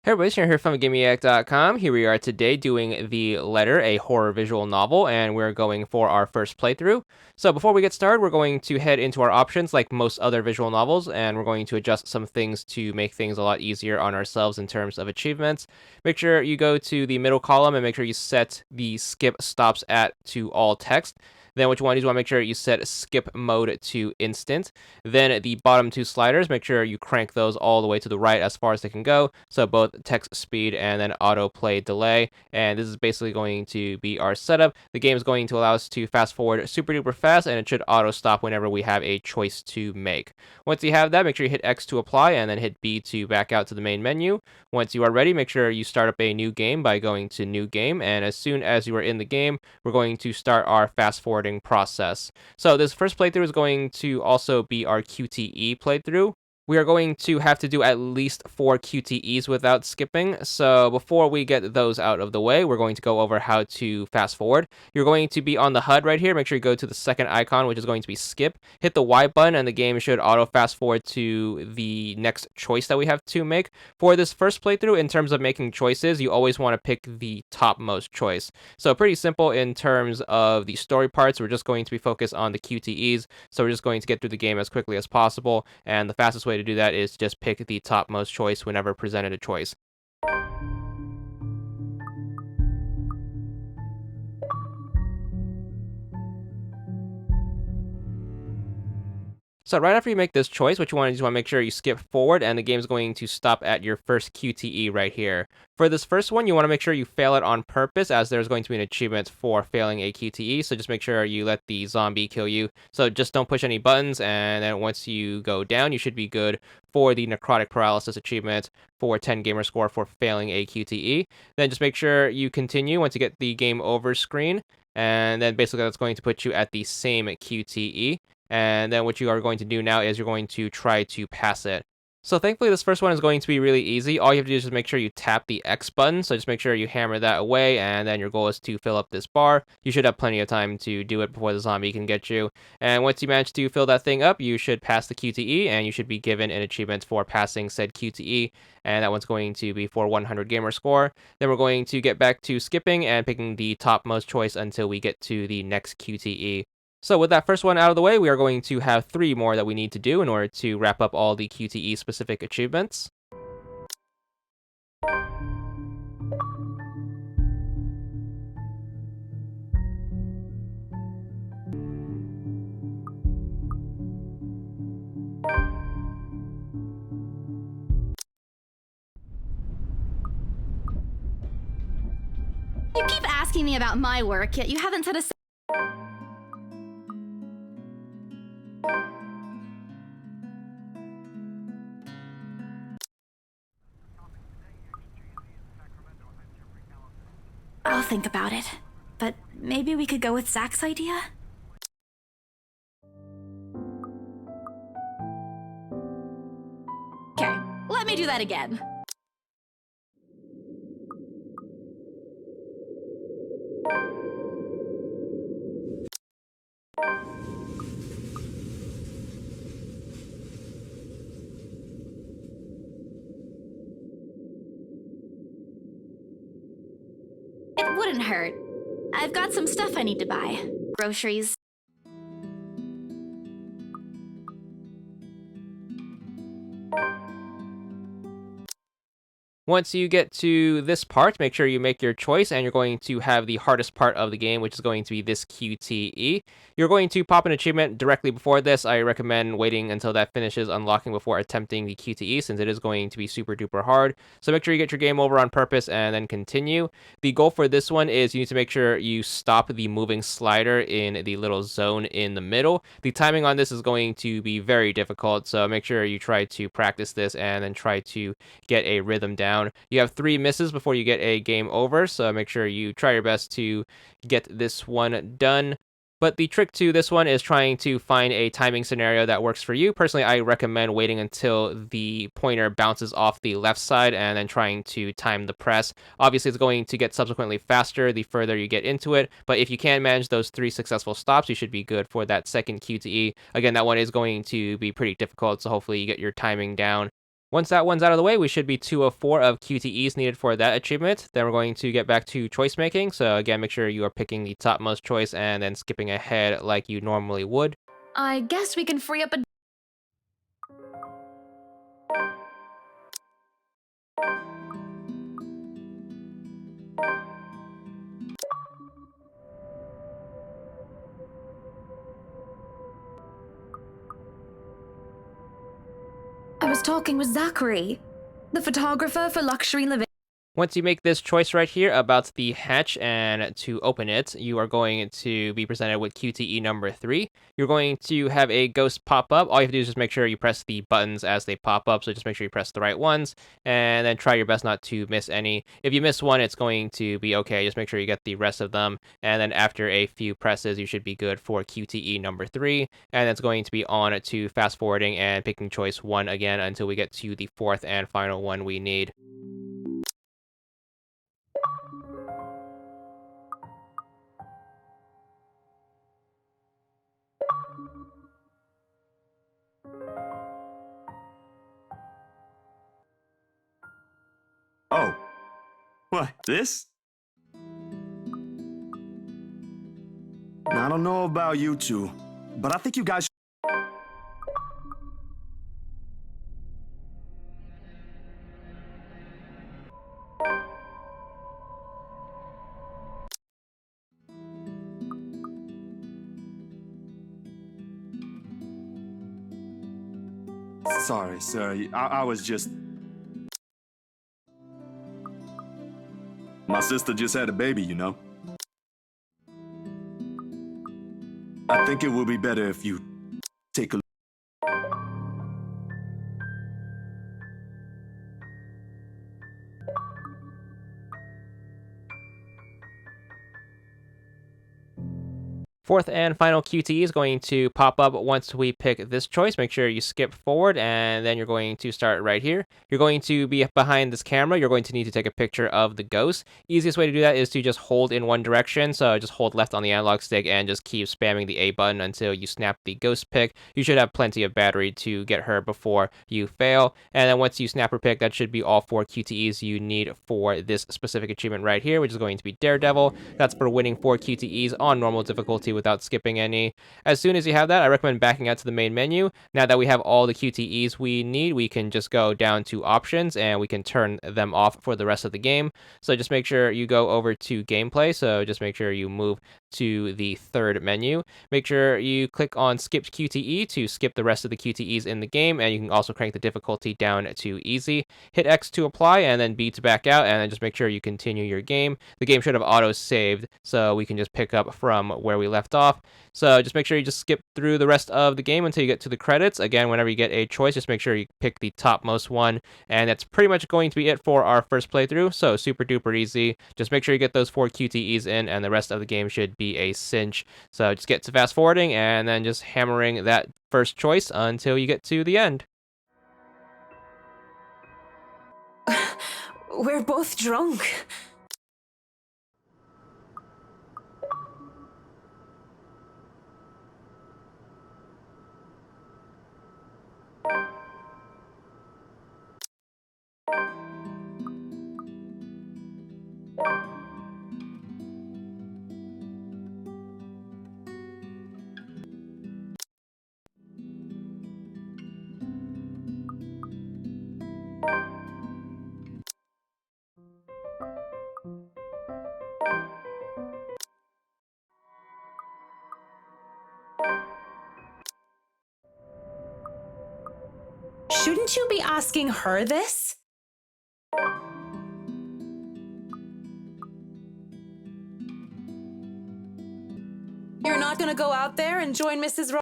Hey everybody, Sharon here from GameYak.com. Here we are today doing The Letter, a horror visual novel, and we're going for our first playthrough. So before we get started, we're going to head into our options like most other visual novels, and we're going to adjust some things to make things a lot easier on ourselves in terms of achievements. Make sure you go to the middle column and make sure you set the skip stops at to all text. Then what you want to do is want to make sure you set skip mode to instant. Then the bottom two sliders, make sure you crank those all the way to the right as far as they can go. So both text speed and then autoplay delay. And this is basically going to be our setup. The game is going to allow us to fast forward super duper fast, and it should auto stop whenever we have a choice to make. Once you have that, make sure you hit X to apply and then hit B to back out to the main menu. Once you are ready, make sure you start up a new game by going to new game. And as soon as you are in the game, we're going to start our fast forwarding process. So this first playthrough is going to also be our QTE playthrough. We are going to have to do at least 4 QTEs without skipping. So before we get those out of the way, we're going to go over how to fast forward. You're going to be on the HUD right here. Make sure you go to the second icon, which is going to be skip. Hit the Y button and the game should auto fast forward to the next choice that we have to make. For this first playthrough, in terms of making choices, you always want to pick the topmost choice. So pretty simple in terms of the story parts. We're just going to be focused on the QTEs. So we're just going to get through the game as quickly as possible. And the fastest way to do that is just pick the topmost choice whenever presented a choice. So right after you make this choice, what you want to do is want to make sure you skip forward, and the game's going to stop at your first QTE right here. For this first one, you want to make sure you fail it on purpose, as there's going to be an achievement for failing a QTE, so just make sure you let the zombie kill you. So just don't push any buttons, and then once you go down, you should be good for the Necrotic Paralysis achievement for 10 gamer score for failing a QTE. Then just make sure you continue once you get the game over screen, and then basically that's going to put you at the same QTE. And then what you are going to do now is you're going to try to pass it. So thankfully this first one is going to be really easy. All you have to do is just make sure you tap the X button. So just make sure you hammer that away, and then your goal is to fill up this bar. You should have plenty of time to do it before the zombie can get you. And once you manage to fill that thing up, you should pass the QTE, and you should be given an achievement for passing said QTE. And that one's going to be for 100 gamer score. Then we're going to get back to skipping and picking the topmost choice until we get to the next QTE. So with that first one out of the way, we are going to have 3 more that we need to do in order to wrap up all the QTE specific achievements. You keep asking me about my work, yet you haven't said a I'll think about it. But maybe we could go with Zach's idea? Okay, let me do that again. It wouldn't hurt. I've got some stuff I need to buy. Groceries. Once you get to this part, make sure you make your choice, and you're going to have the hardest part of the game, which is going to be this QTE. You're going to pop an achievement directly before this. I recommend waiting until that finishes unlocking before attempting the QTE, since it is going to be super duper hard. So make sure you get your game over on purpose and then continue. The goal for this one is you need to make sure you stop the moving slider in the little zone in the middle. The timing on this is going to be very difficult, so make sure you try to practice this and then try to get a rhythm down. You have 3 misses before you get a game over, so make sure you try your best to get this one done. But the trick to this one is trying to find a timing scenario that works for you. Personally, I recommend waiting until the pointer bounces off the left side and then trying to time the press. Obviously, it's going to get subsequently faster the further you get into it, but if you can manage those 3 successful stops, you should be good for that second QTE. Again, that one is going to be pretty difficult, so hopefully you get your timing down. Once that one's out of the way, we should be 2 of 4 of QTEs needed for that achievement. Then we're going to get back to choice making. So again, make sure you are picking the topmost choice and then skipping ahead like you normally would. I guess we can free up a. I was talking with Zachary, the photographer for luxury living. Once you make this choice right here about the hatch and to open it, you are going to be presented with QTE number 3. You're going to have a ghost pop up. All you have to do is just make sure you press the buttons as they pop up. So just make sure you press the right ones and then try your best not to miss any. If you miss one, it's going to be okay. Just make sure you get the rest of them. And then after a few presses, you should be good for QTE number 3. And it's going to be on to fast forwarding and picking choice 1 again until we get to the 4th and final one we need. Oh. What, this? I don't know about you two, but I think you guys. Sorry, sir. I was just. My sister just had a baby, you know? I think it would be better if you take a look. Fourth and final QT is going to pop up once we pick this choice. Make sure you skip forward, and then you're going to start right here. You're going to be behind this camera. You're going to need to take a picture of the ghost. Easiest way to do that is to just hold in one direction. So just hold left on the analog stick and just keep spamming the A button until you snap the ghost pick. You should have plenty of battery to get her before you fail. And then once you snap her pick, that should be all 4 QTEs you need for this specific achievement right here, which is going to be Daredevil. That's for winning 4 QTEs on normal difficulty without skipping any. As soon as you have that, I recommend backing out to the main menu. Now that we have all the QTEs we need, we can just go down to options and we can turn them off for the rest of the game. So just make sure you go over to gameplay. So just make sure you move to the third menu. Make sure you click on skip QTE to skip the rest of the QTEs in the game, and you can also crank the difficulty down to easy. Hit X to apply and then B to back out, and then just make sure you continue your game. The game should have auto saved, so we can just pick up from where we left off. So just make sure you just skip through the rest of the game until you get to the credits. Again, whenever you get a choice, just make sure you pick the topmost one, and that's pretty much going to be it for our first playthrough. So super duper easy. Just make sure you get those 4 QTEs in, and the rest of the game should be a cinch. So just get to fast forwarding and then just hammering that first choice until you get to the end. We're both drunk. Shouldn't you be asking her this? You're not gonna go out there and join Mrs. Ro-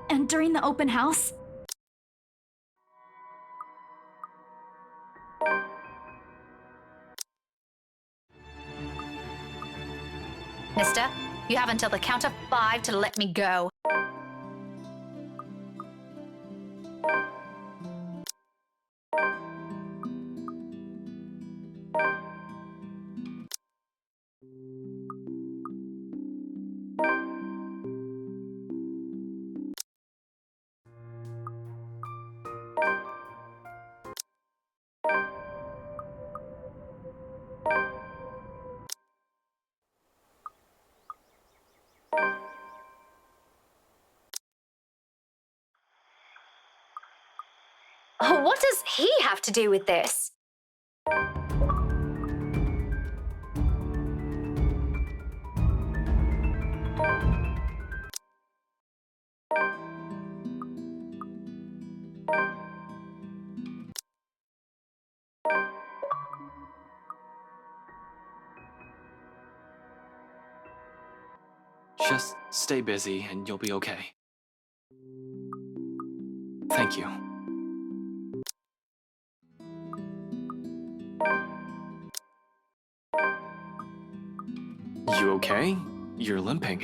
And during the open house, Mister, you have until the count of 5 to let me go. Oh, what does he have to do with this? Just stay busy and you'll be okay. Thank you. You okay? You're limping.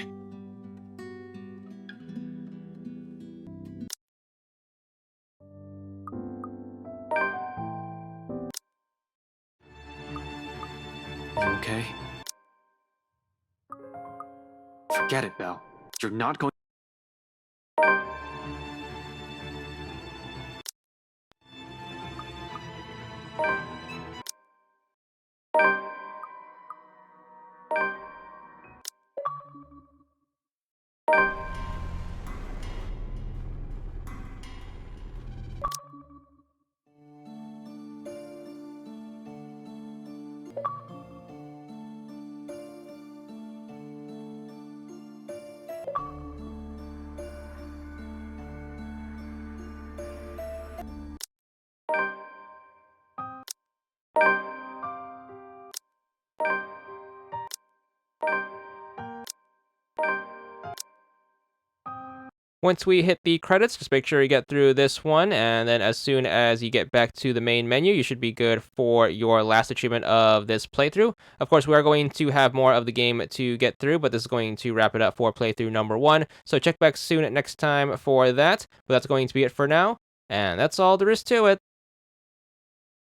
You okay? Forget it, Belle. You're not going. Once we hit the credits, just make sure you get through this one, and then as soon as you get back to the main menu, you should be good for your last achievement of this playthrough. Of course, we are going to have more of the game to get through, but this is going to wrap it up for playthrough number 1, so check back soon next time for that. But that's going to be it for now, and that's all there is to it.